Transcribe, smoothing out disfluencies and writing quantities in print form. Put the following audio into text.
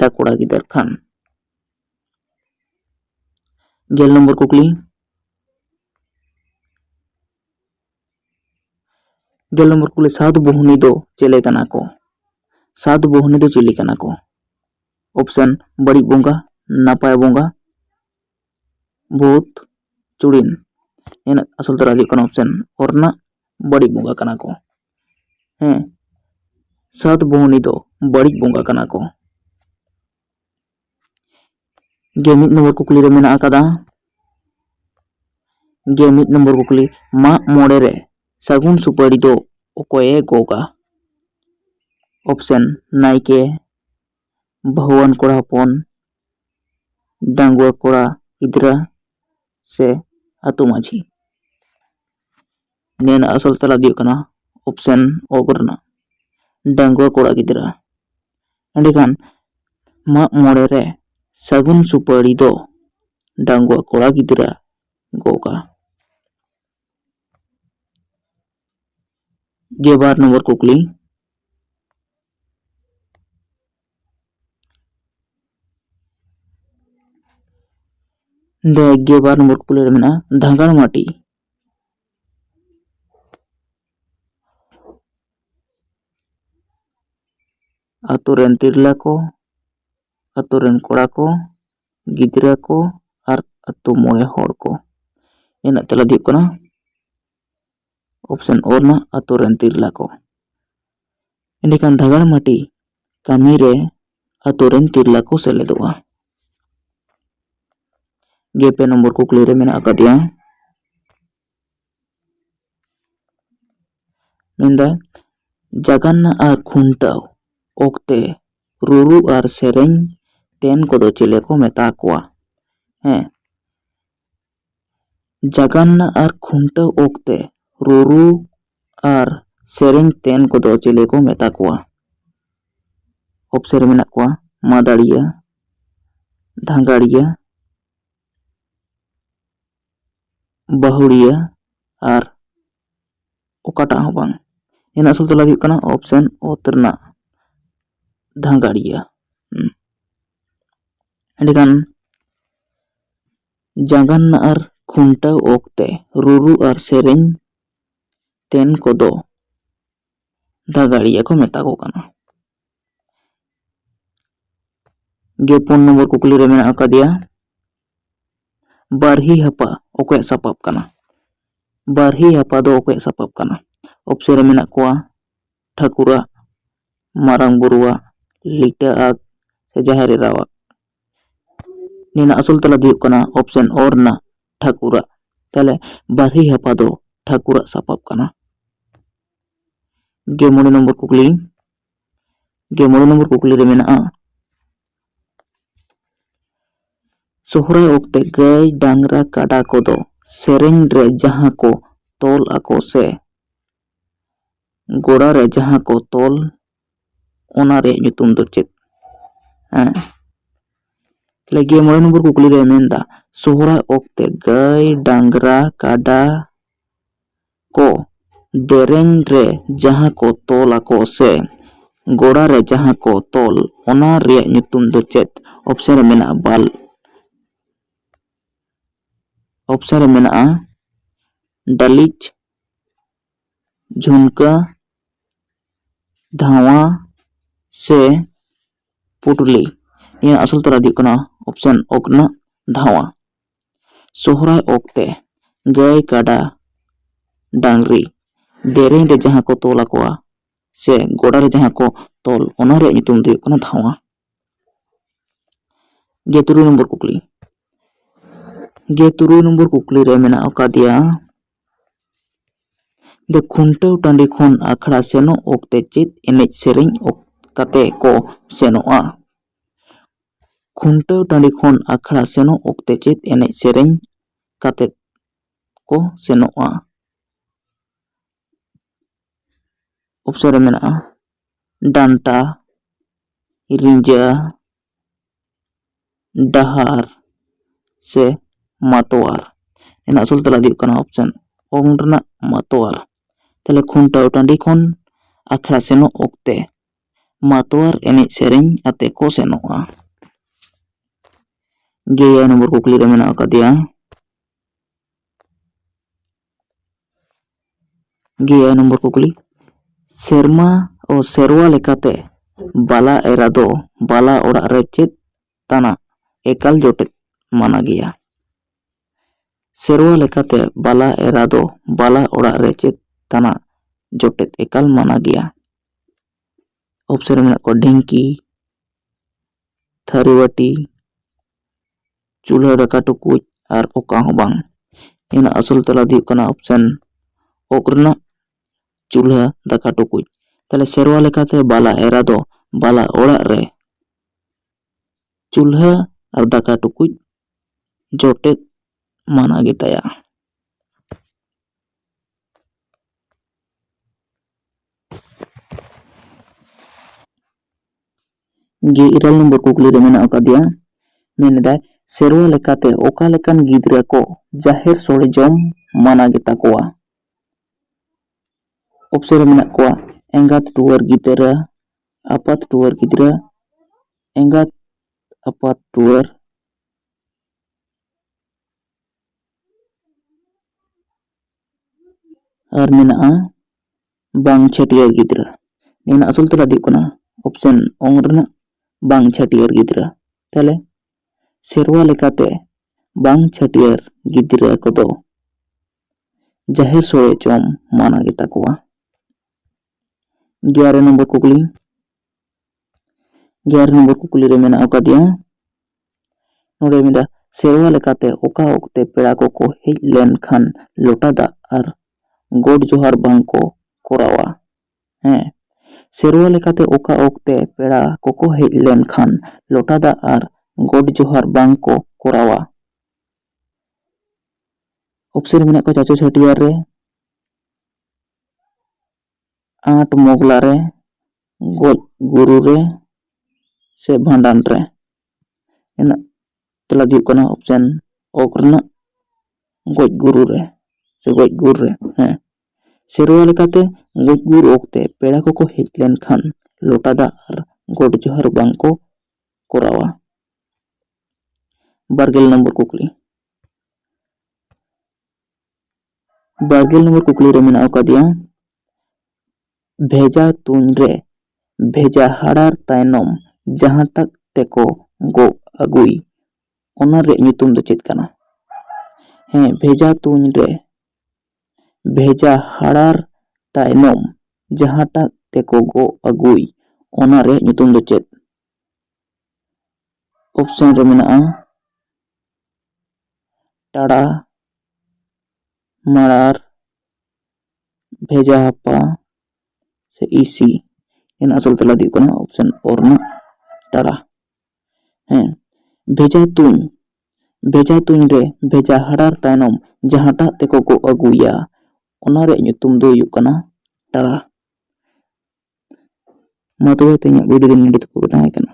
ᱮᱫᱟ ᱠᱚᱲᱟ ᱜᱤᱫᱟᱹᱨ ᱠᱷᱟᱱ? 10 নম্বর কুকলি। 10 নম্বর কুকলি সাত বহনী दो चेले कना को? सात बहनी दो चिली कना को? ऑप्शन बड़ी बोंगा, नापाय बोंगा, भूत, चुड़ीन। एना असल तरा दी कना ऑप्शन और ना बड़ी बोंगा कना को। हैं सात बहनी दो बड़ी बोंगा कना को। 11 नंबर कुकली रे मेना आकादा। 11 नंबर कुकली माग मोड़े रे सागुन सुपारी दो ओकोये गोगा? ऑप्शन नायके, बहुआन कोड़ा हपन, डांगुआ कोड़ा गिदरा से आतु माझी। नेना असल तला दियो कना ऑप्शन ओगरना डांगुआ कोड़ा गिदरा। एंडिखान माग मोड़े रे सागुन सुपारी दो डांगुआ कोड़ा गिदरा गोगा। 12 नंबर कुकली। 12 नंबर कुकली रे मेना धांगड़ माटी। आतु रेन तिरला को, आतु रेन कोड़ा को, गिदरा को और आतु मोड़े होड़ को। एना तला दियो कना ऑप्शन और ना आतु रेन तिरला को। एंडिखान धांगड़ माटी कामी रे आतु रेन तिरला को सेलेदोगा। 12 नंबर कुकली रे मेना आकादिया। मेंदा जागान्ना आर खुंटाव ओक्ते रुरु आर सेरेंग तेन कोदो चेले को मेता कोआ? हैं जागान्ना आर खुंटाव ओक्ते रुरु आर सेरेंग तेन कोदो चेले को मेता कोआ? ऑप्शन मेना कोआ मादाड़िया, धांगाड़िया, बहुड़िया और ओकाटा हो बांग। एना असल तला दियो कना ऑप्शन ओतरना धांगाड़िया। एंडिखान जागान्ना आर खुंटाव ओक्ते रुरु आर सेरेंग तेन कोदो धांगाड़िया को मेता को कना। 15 नंबर कुकली रे मेना आकादिया। बारही हपा ओकोय सापाब कना? बारही हपा दो ओकोय सापाब कना? ऑप्शन रे मेना कोआ ठाकुरा, मारांग बुरुआ, लिटा आग से जाहेर रावा। नेना असल तला दियो कना ऑप्शन और ना ठाकुरा। ताले बारही हपा दो ठाकुरा सापाब कना। 16 नंबर कुकली। 16 नंबर कुकली रे मेना सोहराय ओक्ते गाय डांगरा काडा कोदो सेरेंग रे जहां को तोल आको से गोड़ा रे जहां को तोल ओना रे nyutum दो चेत? हैं लगे 9 नंबर कुकली रे मेंदा सोहराय ओक्ते गाय डांगरा काडा को देरेंग रे जहां को तोल आको से गोड़ा रे जहां को तोल ओना रे nyutum दो चेत? ऑप्शन रे मेना बाल। ऑप्शन रे मेना डालिच, झुमका, धावा से पुटली। ये असल तरा दियो कना ऑप्शन ओकना धावा। सोहराय ओक्ते गाय काडा डांगरी देरें रे जहां को तोल आकोआ से गोड़ा रे जहां को तोल ओना रे nyutum दियो कना धावा। 13 नंबर कुकली। 13 नंबर कुकली रे मेना आकादिया। दे खुंटाव टांडी खन आखड़ा सेनो ओक्ते चेत एनेज सेरेंग काते को सेनोआ? खुंटाव टांडी खन आखड़ा सेनो ओक्ते चेत एनेज सेरेंग काते को सेनोआ? ऑप्शन रे मेना डांटा, रिंजा, डहार से मातोआर। एना असल तला दियो कना ऑप्शन ओंगरना मातोआर। ताले खुंटाव टांडी खन आखड़ा सेनो ओक्ते ᱢᱟᱛᱣᱟᱨ ᱮᱱᱮᱡ ᱥᱮᱨᱮᱧ ᱟᱛᱮ ᱠᱚ ᱥᱮᱱᱚᱜᱼᱟ। 6 ᱱᱚᱢᱵᱚᱨ ᱠᱩᱠᱞᱤ ᱨᱮ ᱢᱮᱱᱟᱜ ᱟᱠᱟᱫᱮᱭᱟ 6 ᱱᱚᱢᱵᱚর ᱠᱩᱠᱞᱤ ᱥᱮᱨᱣᱟ ᱞᱮᱠᱟᱛᱮ ᱵᱟᱞᱟ ᱮᱨᱟ ᱫᱚ ᱵᱟᱞᱟ ᱚᱲᱟᱜ ᱨᱮ ᱪᱮᱫ ᱛᱟᱱᱟᱜ ᱮᱠᱟᱞ ᱡᱚᱴᱮᱫ ᱢᱟᱱᱟ ᱜᱮᱭᱟ? ᱥᱮᱨᱣᱟ ᱞᱮᱠᱟᱛᱮ ᱵᱟᱞᱟ ᱮᱨᱟ ᱫᱚ ᱵᱟᱞᱟ ᱚᱲᱟᱜ ᱨᱮ ᱪᱮᱫ ᱛᱟᱱᱟᱜ ᱡᱚᱴᱮᱫ ᱮᱠᱟᱞ ᱢᱟᱱᱟ ᱜᱮᱭᱟ? ᱚᱯᱥᱮᱱ ᱨᱮ ᱢᱮᱱᱟᱜ ᱠᱚᱣᱟ ᱰᱷᱤᱝᱠᱤ, ᱛᱷᱟᱹᱨᱤ ᱵᱟᱹᱴᱤ, ᱪᱩᱞᱦᱟᱹ ᱫᱟᱠᱟ ᱴᱩᱠᱩᱡ ᱟᱨ ᱚᱠᱟ ᱦᱚᱸ ᱵᱟᱝ। ᱤᱱᱟᱹ ᱟᱥᱚᱞ ᱛᱮᱞᱟ ᱫᱚ ᱦᱩᱭᱩᱜ ᱠᱟᱱᱟ ᱚᱯᱥᱮᱱ ᱚᱠ ᱨᱮᱱᱟᱜ ᱪᱩᱞᱦᱟᱹ ᱫᱟᱠᱟ ᱴᱩᱠᱩᱡ। ᱛᱟᱦᱞᱮ ᱥᱮᱨᱣᱟ ᱞᱮᱠᱟᱛᱮ ᱵᱟᱞᱟ ᱮᱨᱟ ᱫᱚ ᱵᱟᱞᱟ ᱚᱲᱟᱜ ᱨᱮ ᱪᱩᱞᱦᱟᱹ ᱟᱨ ᱫᱟᱠᱟ ᱴᱩᱠᱩᱡ ᱡᱚᱴᱮᱫ ᱢᱟᱱᱟ ᱜᱮᱛᱟᱭᱟ। 9 ᱱᱚᱢᱵᱚᱨ ᱠᱩᱠᱞᱤ ᱨᱮ ᱢᱮᱱᱟᱜ ᱟᱠᱟᱫᱮᱭᱟ ᱢᱮᱱᱮᱫᱟᱭ ᱥᱮᱨᱣᱟ ᱞᱮᱠᱟᱛᱮ ᱚᱠᱟ ᱞᱮᱠᱟᱱ ᱜᱤᱫᱽᱨᱟᱹ ᱠᱚ ᱡᱟᱦᱮᱨ ᱥᱳᱲᱮ ᱡᱚᱢ ᱢᱟᱱᱟ ᱜᱮᱛᱟ ᱠᱚᱣᱟ? ᱚᱯᱥᱮᱱ ᱨᱮ ᱢᱮᱱᱟᱜ ᱠᱚᱣᱟ ᱮᱸᱜᱟᱛ ᱴᱩᱣᱟᱹᱨ ᱜᱤᱫᱽᱨᱟᱹ, ᱟᱯᱟᱛ ᱴᱩᱣᱟᱹᱨ ᱜᱤᱫᱽᱨᱟᱹ, ᱮᱸᱜᱟᱛ ᱟᱯᱟᱛ ᱴᱩᱣᱟᱹᱨ, ᱟᱨ ᱢᱮᱱᱟᱜᱼᱟ ᱵᱟᱝ ᱪᱷᱟᱹᱴᱭᱟᱹᱨ ᱜᱤᱫᱽᱨᱟᱹ। ᱱᱤᱭᱟᱹ ᱟᱥᱚᱞ ᱛᱮᱞᱟ ᱫᱚ ᱦᱩᱭᱩᱜ ᱠᱟᱱᱟ ᱚᱯᱥᱮᱱ ᱚᱝ ᱨᱮᱱᱟᱜ ᱵᱟᱝ ᱪᱷᱟᱹᱴᱭᱟᱹᱨ ᱜᱤᱫᱽᱨᱟᱹ। ᱛᱟᱦᱞᱮ ᱥᱮᱨᱣᱟ ᱞᱮᱠᱟᱛᱮ ᱵᱟᱝ ᱪᱷᱟᱹᱴᱭᱟᱹᱨ ᱜᱤᱫᱽᱨᱟᱹ ᱠᱚᱫᱚ ᱡᱟᱦᱮᱨ ᱥᱳᱲᱮ ᱡᱚᱢ ᱢᱟᱱᱟ ᱜᱮᱛᱟ ᱠᱚᱣᱟ। 11 ᱱᱚᱢᱵᱚর ᱠᱩᱠᱞᱤ 11 ᱱᱚᱢᱵᱚর ᱠᱩᱠᱞᱤ ᱨᱮ ᱢᱮᱱᱟᱜ ᱟᱠᱟᱫᱮᱭᱟ ᱱᱚᱰᱮ ᱢᱮᱱᱫᱟ ᱥᱮᱨᱣᱟ ᱞᱮᱠᱟᱛᱮ ᱚᱠᱟ ᱚᱠᱛᱮ ᱯᱮᱲᱟ ᱠᱚᱠᱚ ᱦᱮᱡ ᱞᱮᱱ ᱠᱷᱟᱱ ᱞᱚᱴᱟ ᱫᱟᱜ ᱟᱨ ᱜᱚᱰ ᱡᱚᱦᱟᱨ ᱵᱟᱝ ᱠᱚ ᱠᱚᱨᱟᱣᱟ? ᱦᱮᱸ ᱥᱮᱨᱣᱟ ᱞᱮᱠᱟᱛᱮ ᱚᱠᱟ ᱚᱠᱛᱮ ᱯᱮᱲᱟ ᱠᱚᱠᱚ ᱦᱮᱡ ᱞᱮᱱ ᱠᱷᱟᱱ ᱞᱚᱴᱟ ᱫᱟᱜ ᱟᱨ ᱜᱚᱰ ᱡᱚᱦᱟᱨ ᱵᱟᱝ ᱠᱚ ᱠᱚᱨᱟᱣᱟ? ᱚᱯᱥᱮᱱ ᱢᱮᱱᱟᱜ ᱠᱚᱣᱟ ᱪᱟᱪᱳ ᱪᱷᱟᱹᱴᱭᱟᱹᱨ ᱨᱮ, ᱟᱸᱴ ᱢᱚᱜᱽᱞᱟ ᱨᱮ, ᱜᱚᱡ ᱜᱩᱨᱩ ᱨᱮ ᱥᱮ ᱵᱷᱟᱸᱰᱟᱱ ᱨᱮ। ᱤᱱᱟᱹᱜ ᱛᱮᱞᱟ ᱫᱚ ᱦᱩᱭᱩᱜ ᱠᱟᱱᱟ ᱚᱯᱥᱮᱱ ᱚᱠ ᱨᱮᱱᱟᱜ ᱜᱚᱡ ᱜᱩᱨᱩ ᱨᱮ ᱥᱮ ᱜᱚᱡ ᱜᱩᱨ ᱨᱮ। ᱦᱮᱸ ᱥᱮᱨᱣᱟ ᱞᱮᱠᱟᱛᱮ ᱜᱚᱡ ᱜᱩᱨ ᱚᱠᱛᱮ ᱯᱮᱲᱟ ᱠᱚᱠᱚ ᱦᱮᱡ ᱞᱮᱱ ᱠᱷᱟᱱ ᱞᱚᱴᱟ ᱫᱟᱜ ᱟᱨ ᱜᱚᱰ ᱡᱚᱦᱟᱨ ᱵᱟᱝ ᱠᱚ ᱠᱚᱨᱟᱣᱟ। 12 ᱱᱚᱢᱵᱚর ᱠᱩᱠᱞᱤ 12 ᱱᱚᱢᱵᱚর ᱠᱩᱠᱞᱤ ᱨᱮ ᱢᱮᱱᱟᱜ ᱟᱠᱟᱫᱮᱭᱟ ᱵᱷᱮᱡᱟ ᱛᱩᱧ ᱨᱮ ᱵᱷᱮᱡᱟ ᱦᱟᱲᱟᱨ ᱛᱟᱭᱱᱚᱢ ᱡᱟᱦᱟᱸᱴᱟᱜ ᱛᱮᱠᱚ ᱜᱚᱜ ᱟᱹᱜᱩᱭ ᱚᱱᱟ ᱨᱮᱭᱟᱜ ᱧᱩᱛᱩᱢ ᱫᱚ ᱪᱮᱫ ᱠᱟᱱᱟ? ᱦᱮᱸ ᱵᱷᱮᱡᱟ ᱛᱩᱧ ᱨᱮ ᱵᱷᱮᱡᱟ ᱦᱟᱲᱟᱨ ᱛᱟᱭᱱᱚᱢ ᱡᱟᱦᱟᱸᱴᱟᱜ ᱛᱮᱠᱚ ᱜᱚᱜ ᱟᱹᱜᱩᱭ ᱚᱱᱟ ᱨᱮᱭᱟᱜ ᱧᱩᱛᱩᱢ ᱫᱚ ᱪᱮᱫ? ᱚᱯᱥᱮᱱ ᱨᱮ ᱢᱮᱱᱟᱜᱼᱟ ᱴᱟᱲᱟ, ᱢᱟᱲᱟᱨ, ᱵᱷᱮᱡᱟ ᱦᱟᱯᱟ ᱥᱮ ᱤᱥᱤ। ᱤᱱᱟᱹ ᱟᱥᱚᱞ ᱛᱮᱞᱟ ᱫᱚ ᱦᱩᱭᱩᱜ ᱠᱟᱱᱟ ᱚᱯᱥᱮᱱ ᱚ ᱨᱮᱱᱟᱜ ᱴᱟᱲᱟ। ᱦᱮᱸ ᱵᱷᱮᱡᱟ ᱛᱩᱧ ᱨᱮ ᱵᱷᱮᱡᱟ ᱦᱟᱲᱟᱨ ᱛᱟᱭᱱᱚᱢ ᱡᱟᱦᱟᱸᱴᱟᱜ ᱛᱮᱠᱚ ᱜᱚᱜ ᱟᱹᱜᱩᱭᱟ ᱚᱱᱟ ᱨᱮᱭᱟᱜ ᱧᱩᱛᱩᱢ ᱫᱚ ᱦᱩᱭᱩᱜ ᱠᱟᱱᱟ ᱴᱟᱲᱟ। ᱢᱟ ᱛᱚᱵᱮ ᱛᱮᱦᱮᱧᱟᱜ ᱵᱷᱤᱰᱤᱭᱳ ᱫᱚ ᱱᱚᱰᱮ ᱛᱟᱦᱮᱸ ᱠᱟᱱᱟ।